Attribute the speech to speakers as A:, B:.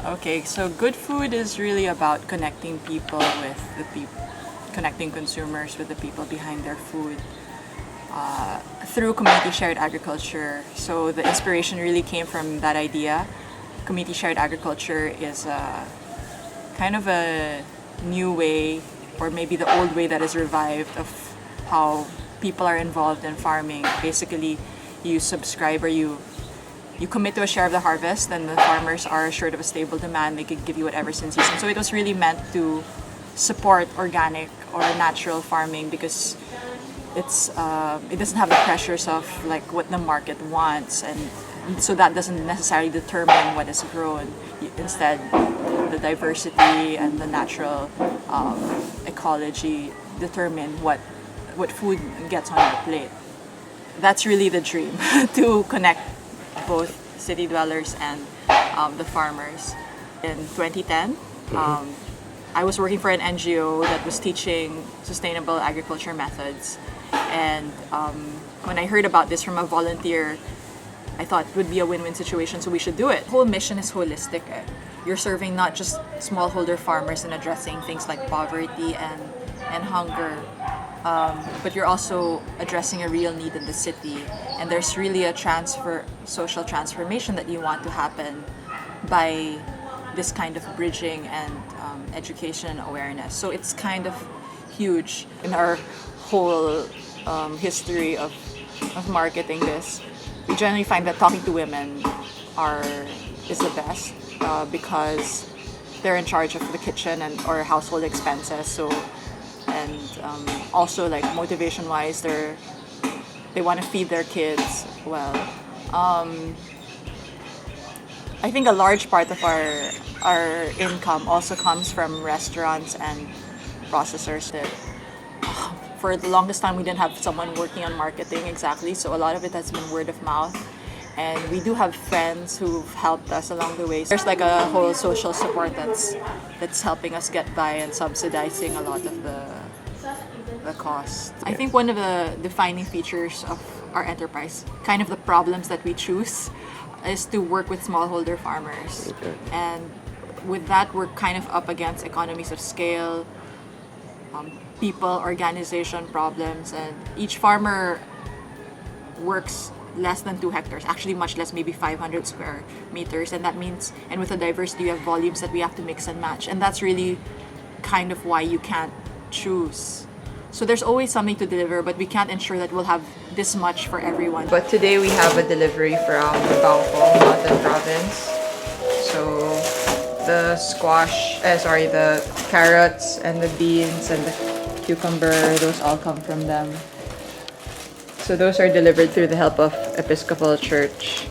A: Okay, so good food is really about connecting people with the people, connecting consumers with the people behind their food through community shared agriculture. So the inspiration really came from that idea. Community shared agriculture is kind of a new way, or maybe the old way that is revived, of how people are involved in farming. Basically, you subscribe, or you commit to a share of the harvest, and the farmers are assured of a stable demand. They could give you whatever's in season. So it was really meant to support organic or natural farming, because it doesn't have the pressures of like what the market wants, and so that doesn't necessarily determine what is grown. Instead, the diversity and the natural ecology determine what food gets on your plate. That's really the dream, to connect both city dwellers and the farmers. In 2010, I was working for an NGO that was teaching sustainable agriculture methods. And when I heard about this from a volunteer, I thought it would be a win-win situation, so we should do it. The whole mission is holistic. You're serving not just smallholder farmers and addressing things like poverty and hunger, but you're also addressing a real need in the city. And there's really a social transformation that you want to happen by this kind of bridging and education awareness. So it's kind of huge in our whole history of marketing this. We generally find that talking to women is the best because they're in charge of the kitchen or household expenses. So, and also like motivation wise, they want to feed their kids well. I think a large part of our income also comes from restaurants and processors. That for the longest time we didn't have someone working on marketing exactly, so a lot of it has been word of mouth, and we do have friends who've helped us along the way. There's like a whole social support that's helping us get by and subsidizing a lot of the cost. I think one of the defining features of our enterprise, kind of the problems that we choose, is to work with smallholder farmers.
B: Okay.
A: And with that, we're kind of up against economies of scale, people, organization problems, and each farmer works less than 2 hectares, actually much less, maybe 500 square meters, and that means, and with the diversity, you have volumes that we have to mix and match, and that's really kind of why you can't choose. So there's always something to deliver, but we can't ensure that we'll have this much for everyone. But today we have a delivery from Bauko, Northern Province. So the carrots and the beans and the cucumber, those all come from them. So those are delivered through the help of Episcopal Church.